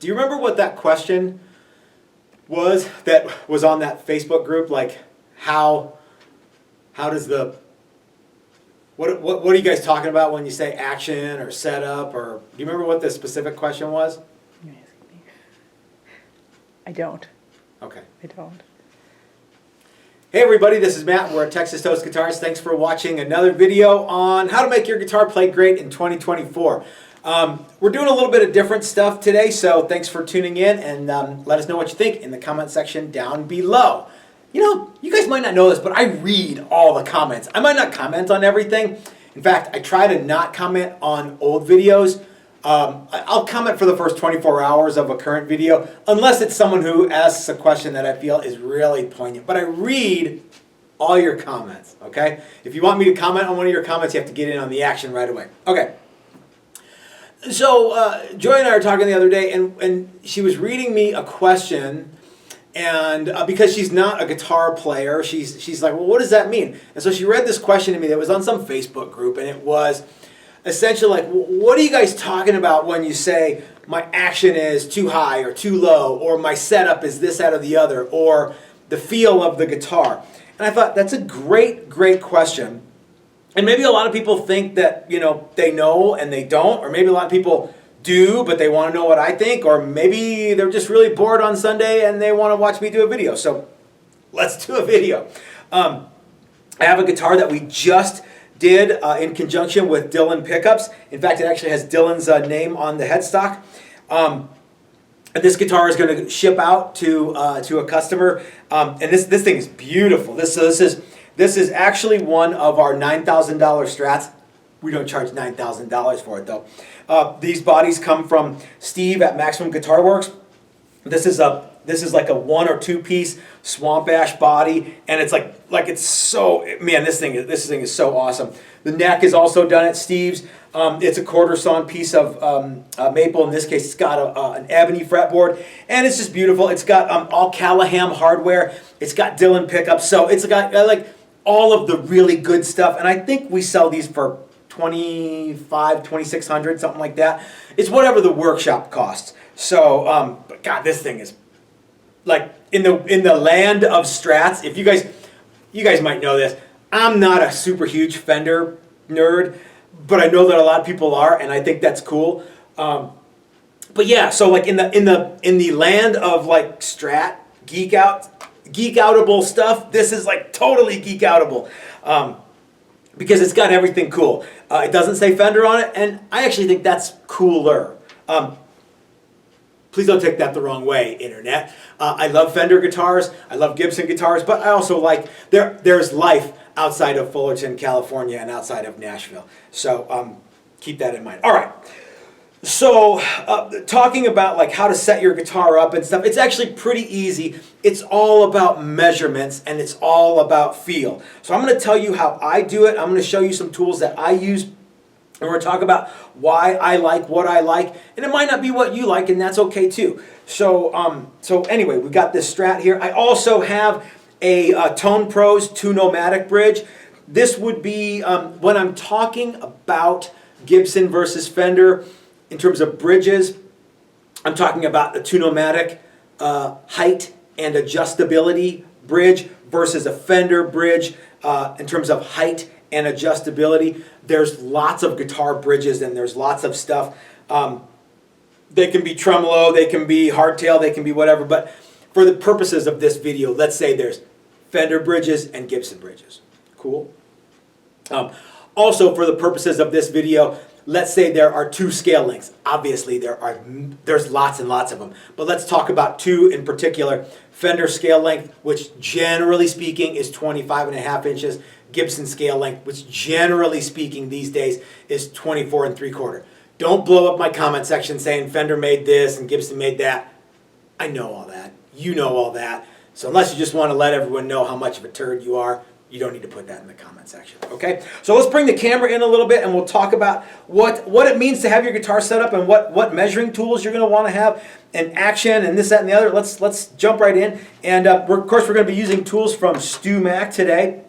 Do you remember what that question was that was on that Facebook group? Like, how does the, what are you guys talking about when you say action or setup, or do you remember what the specific question was? I don't. Okay. I don't. Hey everybody, this is Matt. We're at Texas Toast Guitars. Thanks for watching another video on how to make your guitar play great in 2024. We're doing a little bit of different stuff today, so thanks for tuning in, and let us know what you think in the comment section down below. You know, you guys might not know this, but I read all the comments. I might not comment on everything. In fact, I try to not comment on old videos. I'll comment for the first 24 hours of a current video, unless it's someone who asks a question that I feel is really poignant. But I read all your comments, okay? If you want me to comment on one of your comments, you have to get in on the action right away. Okay. So Joy and I were talking the other day, and she was reading me a question, and because she's not a guitar player, she's like, well, what does that mean? And so she read this question to me that was on some Facebook group, and it was essentially like, what are you guys talking about when you say my action is too high or too low, or my setup is this, that, or the other, or the feel of the guitar? And I thought that's a great question. And maybe a lot of people think that, you know, they know and they don't, or maybe a lot of people do, but they want to know what I think, or maybe they're just really bored on Sunday and they want to watch me do a video. So let's do a video. I have a guitar that we just did in conjunction with Dylan Pickups. In fact, it actually has Dylan's name on the headstock. This guitar is going to ship out to a customer, and this thing is beautiful. This is actually one of our $9,000 Strats. We don't charge $9,000 for it though. These bodies come from Steve at Maximum Guitar Works. This is like a 1 or 2 piece swamp ash body, and it's like it's so, man, this thing is so awesome. The neck is also done at Steve's. It's a quarter sawn piece of maple. In this case, it's got an ebony fretboard, and it's just beautiful. It's got all Callahan hardware. It's got Dylan pickups, so it's got like all of the really good stuff. And I think we sell these for $2,600, something like that. It's whatever the workshop costs. So, but God, this thing is like in the land of Strats. If you guys might know this, I'm not a super huge Fender nerd, but I know that a lot of people are, and I think that's cool. But yeah, so like in the land of like Strat geek outable stuff, this is like totally geek outable. Because it's got everything cool. It doesn't say Fender on it, and I actually think that's cooler. Please don't take that the wrong way, Internet. I love Fender guitars, I love Gibson guitars, but I also like, there's life outside of Fullerton, California, and outside of Nashville. So keep that in mind. All right. So talking about like how to set your guitar up and stuff, it's actually pretty easy. It's all about measurements, and it's all about feel. So I'm going to tell you how I do it. I'm going to show you some tools that I use, and we're going to talk about why I like what I like, and it might not be what you like, and that's okay too. So anyway, we got this Strat here. I also have a Tone Pros 2-Nomatic bridge. This would be when I'm talking about Gibson versus Fender. In terms of bridges, I'm talking about the 2-Nomatic height and adjustability bridge versus a Fender bridge in terms of height and adjustability. There's lots of guitar bridges, and there's lots of stuff. They can be tremolo, they can be hardtail, they can be whatever, but for the purposes of this video, let's say there's Fender bridges and Gibson bridges. Cool? Also, for the purposes of this video, let's say there are 2 scale lengths. Obviously, there's lots and lots of them. But let's talk about 2 in particular. Fender scale length, which generally speaking is 25.5 inches. Gibson scale length, which generally speaking these days is 24 3/4. Don't blow up my comment section saying Fender made this and Gibson made that. I know all that. You know all that. So unless you just want to let everyone know how much of a turd you are, you don't need to put that in the comment section, okay? So let's bring the camera in a little bit, and we'll talk about what it means to have your guitar set up, and what measuring tools you're going to want to have, and action, and this, that, and the other. Let's jump right in. And of course, we're going to be using tools from Stu Mac today.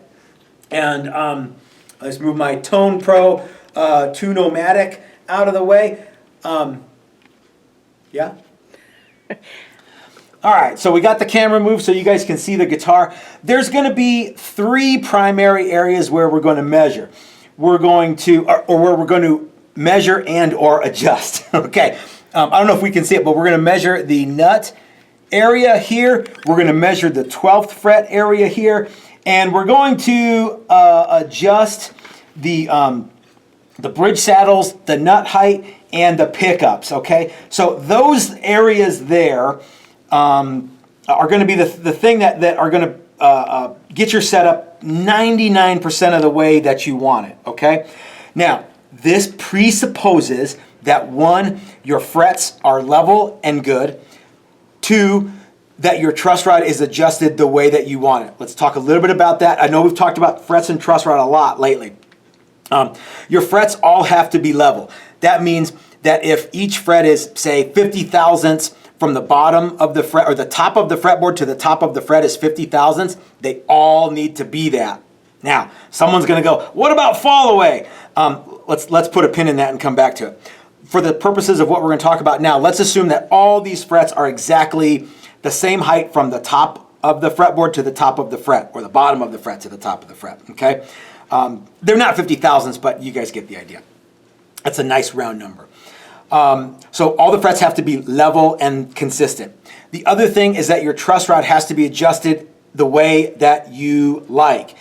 And let's move my Tone Pro 2-Nomatic out of the way. Yeah? All right, so we got the camera moved so you guys can see the guitar. There's going to be 3 primary areas where we're going to measure. We're going to, or where we're going to measure and or adjust. Okay, I don't know if we can see it, but we're going to measure the nut area here. We're going to measure the 12th fret area here, and we're going to adjust the bridge saddles, the nut height, and the pickups. Okay, so those areas there are going to be the thing that are going to get your setup 99% of the way that you want it, okay? Now, this presupposes that 1, your frets are level and good. 2, that your truss rod is adjusted the way that you want it. Let's talk a little bit about that. I know we've talked about frets and truss rod a lot lately. Your frets all have to be level. That means that if each fret is, say, 50 thousandths from the bottom of the fret, or the top of the fretboard to the top of the fret is 50 thousandths, they all need to be that. Now, someone's going to go, what about fall away? Let's put a pin in that and come back to it. For the purposes of what we're going to talk about now, let's assume that all these frets are exactly the same height from the top of the fretboard to the top of the fret, or the bottom of the fret to the top of the fret, okay? They're not 50 thousandths, but you guys get the idea. That's a nice round number. So all the frets have to be level and consistent. The other thing is that your truss rod has to be adjusted the way that you like.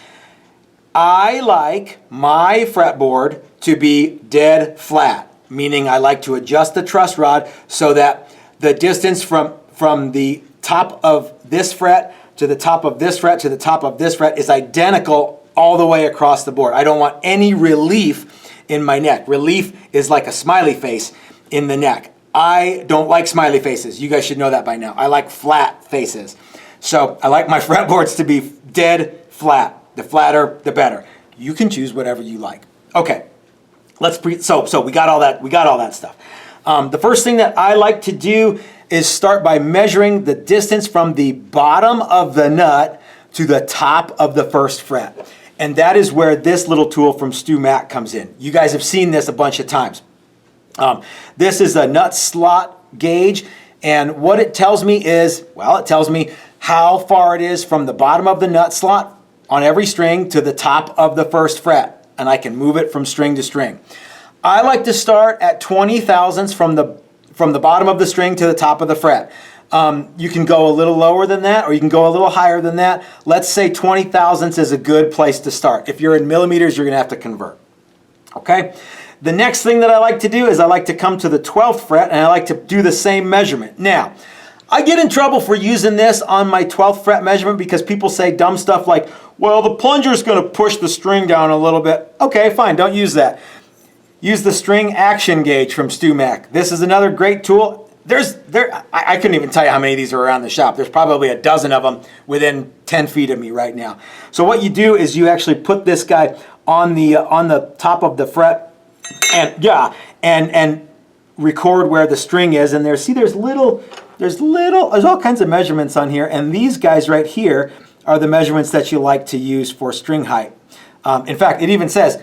I like my fretboard to be dead flat, meaning I like to adjust the truss rod so that the distance from the top of this fret to the top of this fret to the top of this fret is identical all the way across the board. I don't want any relief in my neck. Relief is like a smiley face in the neck. I don't like smiley faces. You guys should know that by now. I like flat faces. So I like my fretboards to be dead flat. The flatter, the better. You can choose whatever you like. Okay, so we got all that. We got all that stuff. The first thing that I like to do is start by measuring the distance from the bottom of the nut to the top of the first fret. And that is where this little tool from Stu Mack comes in. You guys have seen this a bunch of times. This is a nut slot gauge, and what it tells me is, well, it tells me how far it is from the bottom of the nut slot on every string to the top of the first fret, and I can move it from string to string. I like to start at 20 thousandths from the bottom of the string to the top of the fret. You can go a little lower than that, or you can go a little higher than that. Let's say 20 thousandths is a good place to start. If you're in millimeters, you're going to have to convert. Okay? The next thing that I like to do is I like to come to the 12th fret, and I like to do the same measurement. Now, I get in trouble for using this on my 12th fret measurement because people say dumb stuff like, well, the plunger's going to push the string down a little bit. Okay, fine, don't use that. Use the string action gauge from Stu Mack. This is another great tool. I couldn't even tell you how many of these are around the shop. There's probably a dozen of them within 10 feet of me right now. So what you do is you actually put this guy on the top of the fret, and record where the string is. And there's all kinds of measurements on here, and these guys right here are the measurements that you like to use for string height. In fact, it even says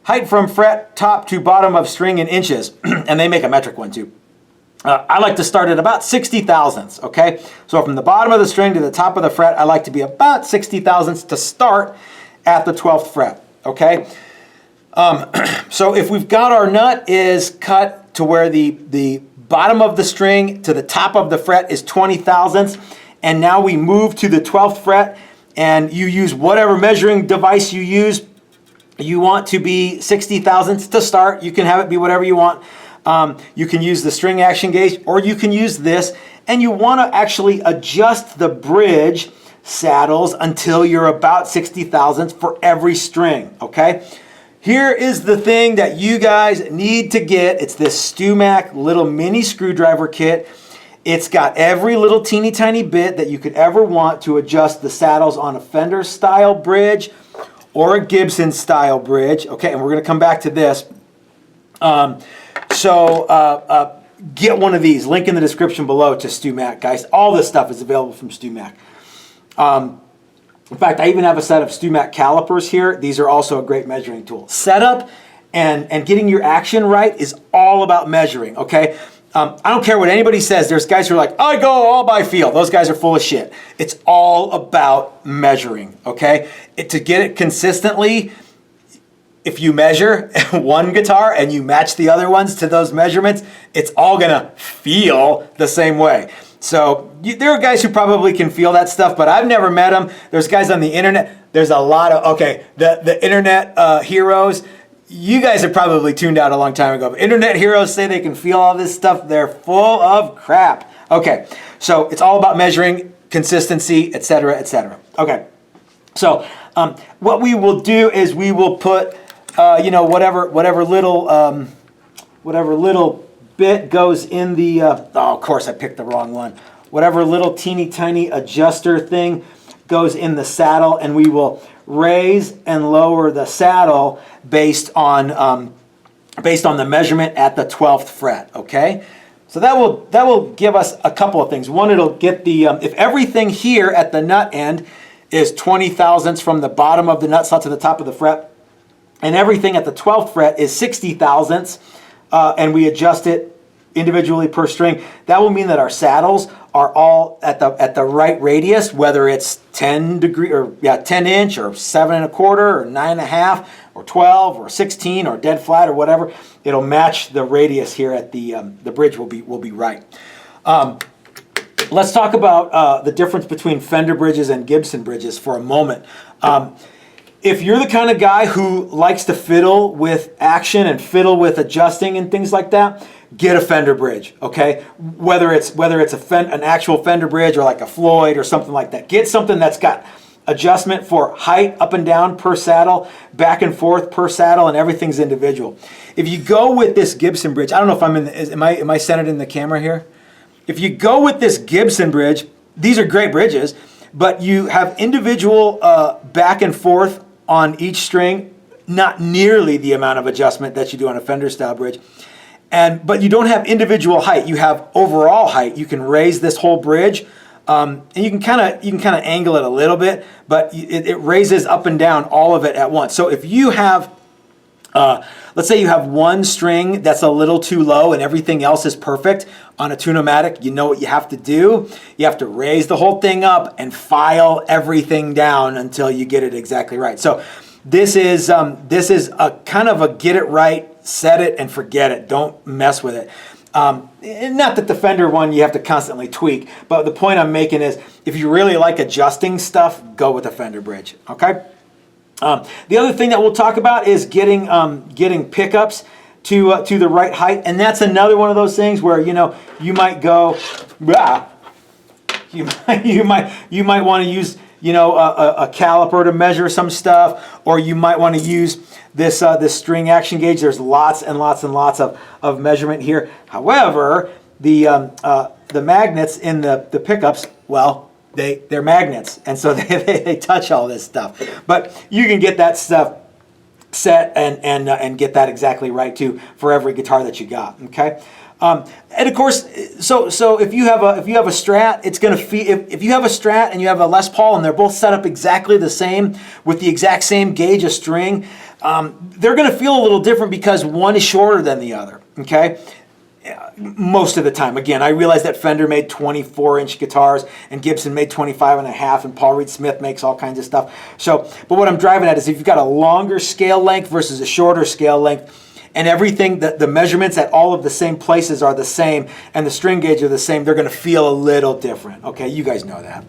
height from fret top to bottom of string in inches, and they make a metric one too. I like to start at about 60 thousandths, okay? So from the bottom of the string to the top of the fret, I like to be about 60 thousandths to start at the 12th fret, okay? So if we've got our nut is cut to where the bottom of the string to the top of the fret is 20 thousandths, and now we move to the 12th fret, and you use whatever measuring device you use. You want to be 60 thousandths to start. You can have it be whatever you want. You can use the string action gauge, or you can use this, and you want to actually adjust the bridge saddles until you're about 60 thousandths for every string, okay? Here is the thing that you guys need to get. It's this Stu Mack little mini screwdriver kit. It's got every little teeny tiny bit that you could ever want to adjust the saddles on a Fender style bridge or a Gibson style bridge. Okay, and we're going to come back to this. Get one of these. Link in the description below to Stu Mack, guys. All this stuff is available from Stu Mack. In fact, I even have a set of Stu Mack calipers here. These are also a great measuring tool. Setup and getting your action right is all about measuring, okay? I don't care what anybody says. There's guys who are like, I go all by feel. Those guys are full of shit. It's all about measuring, okay? To get it consistently, if you measure one guitar and you match the other ones to those measurements, it's all gonna feel the same way. So there are guys who probably can feel that stuff, but I've never met them. There's guys on the internet. There's a lot of, okay, the internet heroes. You guys are probably tuned out a long time ago. But internet heroes say they can feel all this stuff. They're full of crap. Okay, so it's all about measuring, consistency, etc., etc. Okay, so what we will do is we will put, whatever little bit goes in the. Oh, of course, I picked the wrong one. Whatever little teeny tiny adjuster thing goes in the saddle, and we will raise and lower the saddle based on the measurement at the 12th fret. Okay, so that will give us a couple of things. One, it'll get the if everything here at the nut end is 20 thousandths from the bottom of the nut slot to the top of the fret, and everything at the 12th fret is 60 thousandths, and we adjust it individually per string, that will mean that our saddles are all at the right radius, whether it's 10 inch or 7 1/4 or 9 1/2 or 12 or 16 or dead flat or whatever. It'll match the radius here at the bridge will be right. Let's talk about the difference between Fender bridges and Gibson bridges for a moment. If you're the kind of guy who likes to fiddle with action and fiddle with adjusting and things like that, get a Fender bridge, okay? Whether it's an actual Fender bridge or like a Floyd or something like that. Get something that's got adjustment for height up and down per saddle, back and forth per saddle, and everything's individual. If you go with this Gibson bridge, I don't know if am I centered in the camera here? If you go with this Gibson bridge, these are great bridges, but you have individual back and forth on each string, not nearly the amount of adjustment that you do on a Fender style bridge. But you don't have individual height. You have overall height. You can raise this whole bridge, and you can kind of angle it a little bit, but it raises up and down all of it at once. So if you have, let's say you have one string that's a little too low and everything else is perfect on a Tune-O-Matic, you know what you have to do. You have to raise the whole thing up and file everything down until you get it exactly right. So this is a kind of a get it right, set it and forget it. Don't mess with it. Not that the Fender one you have to constantly tweak, but the point I'm making is if you really like adjusting stuff, go with a Fender bridge. Okay. The other thing that we'll talk about is getting pickups to the right height, and that's another one of those things where you might go, you might want to use a caliper to measure some stuff, or you might want to use this string action gauge. There's lots and lots and lots of measurement here. However, the magnets in the pickups, well, they're magnets, and so they touch all this stuff. But you can get that stuff set and get that exactly right too for every guitar that you got. Okay. And of course, so if you have a Strat, it's going to feel. If you have a Strat and you have a Les Paul and they're both set up exactly the same with the exact same gauge of string, they're going to feel a little different because one is shorter than the other. Okay, most of the time. Again, I realize that Fender made 24-inch guitars and Gibson made 25.5, and Paul Reed Smith makes all kinds of stuff. So, but what I'm driving at is if you've got a longer scale length versus a shorter scale length, and everything, the measurements at all of the same places are the same, and the string gauge are the same, they're going to feel a little different. Okay, you guys know that.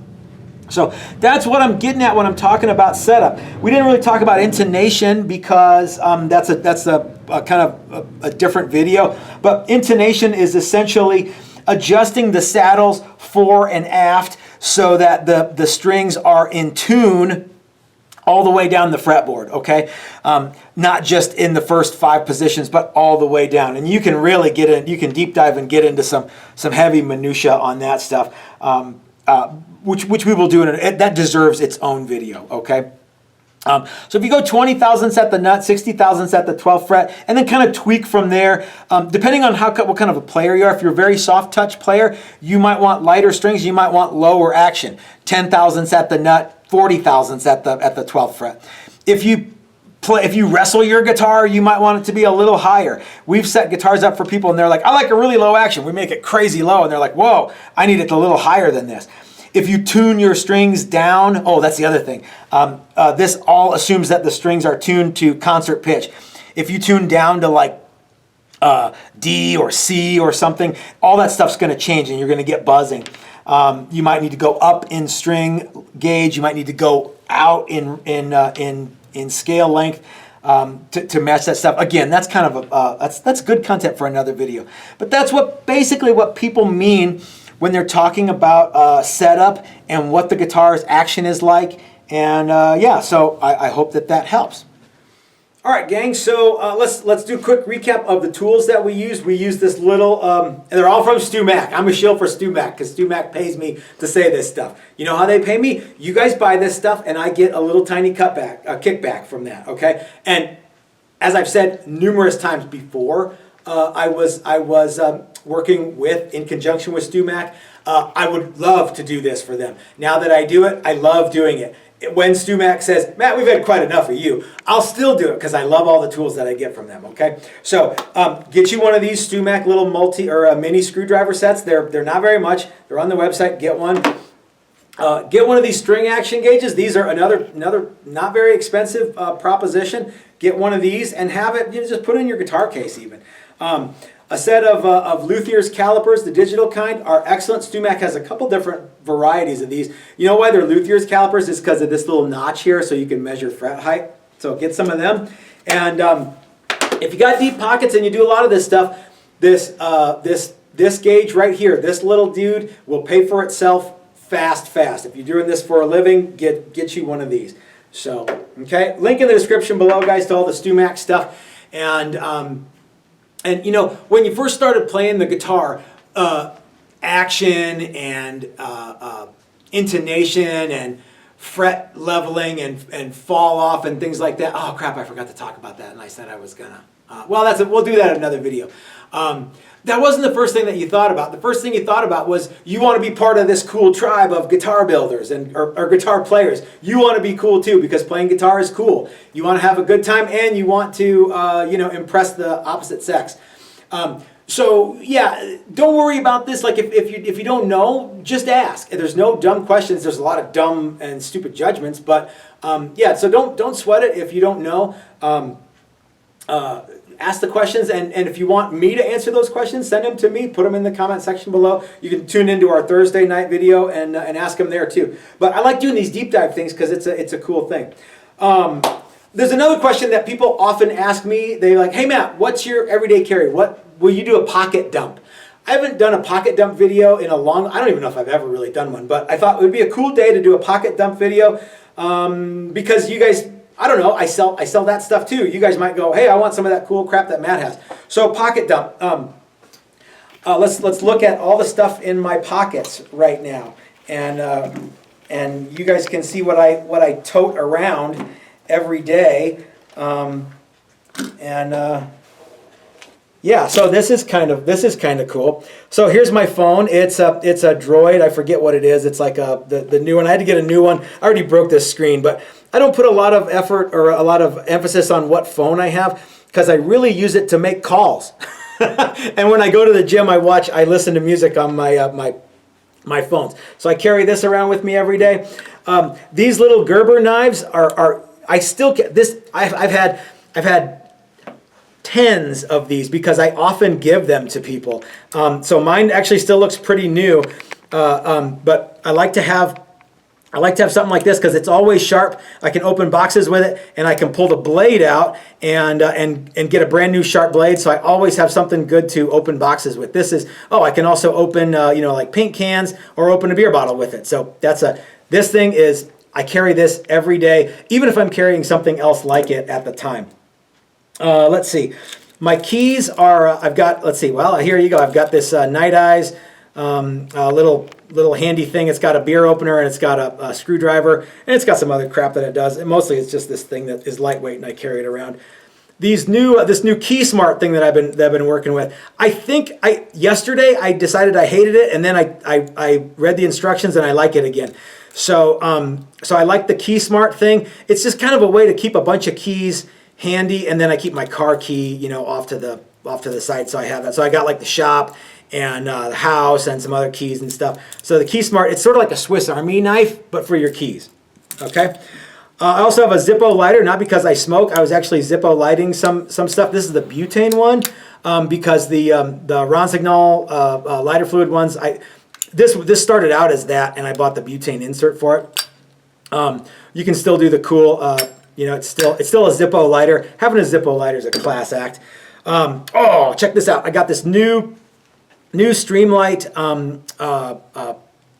So that's what I'm getting at when I'm talking about setup. We didn't really talk about intonation because that's a kind of a different video. But intonation is essentially adjusting the saddles fore and aft so that the strings are in tune all the way down the fretboard, okay? Not just in the first 5 positions, but all the way down. And you can really get in, you can deep dive and get into some heavy minutia on that stuff, which we will do, that deserves its own video, okay? So if you go 20 thousandths at the nut, 60 thousandths at the 12th fret, and then kind of tweak from there, depending on what kind of a player you are. If you're a very soft touch player, you might want lighter strings, you might want lower action. 10 thousandths at the nut, 40 thousandths at the 12th fret. If you if you wrestle your guitar, you might want it to be a little higher. We've set guitars up for people and they're like, I like a really low action. We make it crazy low and they're like, whoa, I need it a little higher than this. If you tune your strings down, oh, that's the other thing. This all assumes that the strings are tuned to concert pitch. If you tune down to like D or C or something, all that stuff's going to change and you're going to get buzzing. You might need to go up in string gauge. You might need to go out in scale length to match that stuff. Again, that's kind of that's good content for another video. But that's basically what people mean when they're talking about setup and what the guitar's action is like. And yeah, so I hope that helps. All right, gang, so let's do a quick recap of the tools that we use. We use this little, and they're all from Stu Mac. I'm a shill for Stu Mac because Stu Mac pays me to say this stuff. You know how they pay me? You guys buy this stuff and I get a little tiny kickback from that, okay? And as I've said numerous times before, I was working in conjunction with Stu Mac. I would love to do this for them. Now that I do it, I love doing it. When Stu Mac says, Matt, we've had quite enough of you, I'll still do it because I love all the tools that I get from them, okay? So get you one of these Stu Mac little mini screwdriver sets. They're not very much. They're on the website. Get one. Get one of these string action gauges. These are another not very expensive proposition. Get one of these and have it, just put it in your guitar case even. A set of luthier's calipers, the digital kind, are excellent. Stu Mac has a couple different varieties of these. You know why they're luthier's calipers? It's because of this little notch here so you can measure fret height. So get some of them. And if you got deep pockets and you do a lot of this stuff, this gauge right here, this little dude will pay for itself fast. If you're doing this for a living, get you one of these. So, okay, link in the description below, guys, to all the Stu Mac stuff. And you know, when you first started playing the guitar, action and intonation and fret leveling and fall off and things like that. Oh crap, I forgot to talk about that and I said I was gonna. We'll do that in another video. That wasn't the first thing that you thought about. The first thing you thought about was you want to be part of this cool tribe of guitar builders or guitar players. You want to be cool too because playing guitar is cool. You want to have a good time and you want to impress the opposite sex. So yeah, don't worry about this. Like if you don't know, just ask. There's no dumb questions. There's a lot of dumb and stupid judgments, but yeah. So don't sweat it if you don't know. Ask the questions, and if you want me to answer those questions, send them to me. Put them in the comment section below. You can tune into our Thursday night video and ask them there too. But I like doing these deep dive things because it's a cool thing. There's another question that people often ask me. They're like, "Hey Matt, what's your everyday carry? What will you do a pocket dump?" I haven't done a pocket dump video in a long. I don't even know if I've ever really done one, but I thought it would be a cool day to do a pocket dump video because you guys. I don't know, I sell that stuff too. You guys might go, hey, I want some of that cool crap that Matt has. So pocket dump. Let's look at all the stuff in my pockets right now. And you guys can see what I tote around every day. Yeah, so this is kind of cool. So here's my phone. It's a Droid. I forget what it is. It's like the new one. I had to get a new one. I already broke this screen, but I don't put a lot of effort or a lot of emphasis on what phone I have because I really use it to make calls. And when I go to the gym, I listen to music on my phones. So I carry this around with me every day. These little Gerber knives are I still get this. I've had tens of these because I often give them to people. So mine actually still looks pretty new, but I like to have something like this because it's always sharp. I can open boxes with it, and I can pull the blade out and get a brand new sharp blade. So I always have something good to open boxes with. I can also open like paint cans or open a beer bottle with it. So this thing is, I carry this every day, even if I'm carrying something else like it at the time. Let's see. My keys are, here you go. I've got this Night Eyes little handy thing. It's got a beer opener and it's got a screwdriver and it's got some other crap that it does. And mostly it's just this thing that is lightweight and I carry it around. This new Key Smart thing that I've been working with. Yesterday I decided I hated it, and then I read the instructions and I like it again. So I like the Key Smart thing. It's just kind of a way to keep a bunch of keys handy, and then I keep my car key, you know, off to the side, so I have that. So I got like the shop and the house and some other keys and stuff. So the Key Smart, it's sort of like a Swiss Army knife, but for your keys. Okay. I also have a Zippo lighter, not because I smoke. I was actually Zippo lighting some stuff. This is the butane one, because the Ronsignol lighter fluid ones, this started out as that, and I bought the butane insert for it. You can still do the cool, you know, it's still a Zippo lighter. Having a Zippo lighter is a class act. Oh, check this out! I got this new Streamlight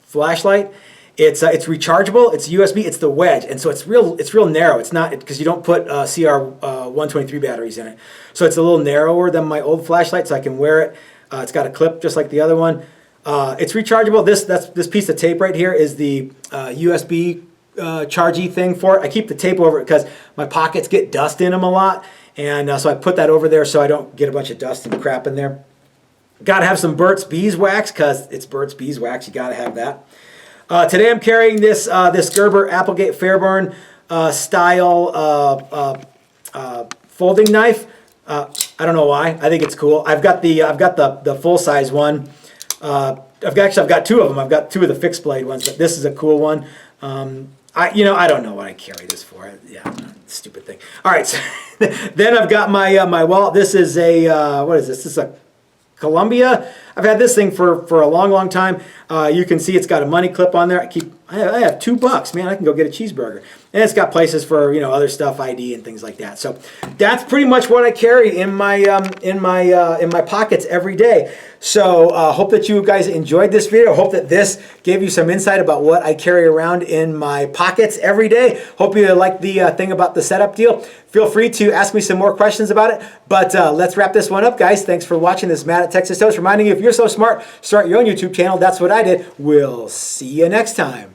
flashlight. It's rechargeable. It's USB. It's the wedge, and so it's real narrow. It's not because you don't put CR 123 batteries in it, so it's a little narrower than my old flashlight. So I can wear it. It's got a clip just like the other one. It's rechargeable. This piece of tape right here is the USB chargey thing for it. I keep the tape over it because my pockets get dust in them a lot, and so I put that over there so I don't get a bunch of dust and crap in there. Got to have some Burt's Beeswax because it's Burt's Beeswax. You got to have that. Today I'm carrying this Gerber Applegate Fairburn style folding knife. I don't know why. I think it's cool. I've got the full size one. I've got two of them. I've got two of the fixed blade ones, but this is a cool one. I don't know what I carry this for. Yeah, stupid thing. All right. So then I've got my wallet. This is a what is this? This is a Columbia. I've had this thing for a long time. You can see it's got a money clip on there. I have $2, man. I can go get a cheeseburger, and it's got places for other stuff, ID and things like that. So that's pretty much what I carry in my pockets every day. So hope that you guys enjoyed this video. Hope that this gave you some insight about what I carry around in my pockets every day. Hope you like the thing about the setup deal. Feel free to ask me some more questions about it. But let's wrap this one up, guys. Thanks for watching this Matt at Texas Toast. Reminding you, if you're so smart, start your own YouTube channel. That's what I did. We'll see you next time.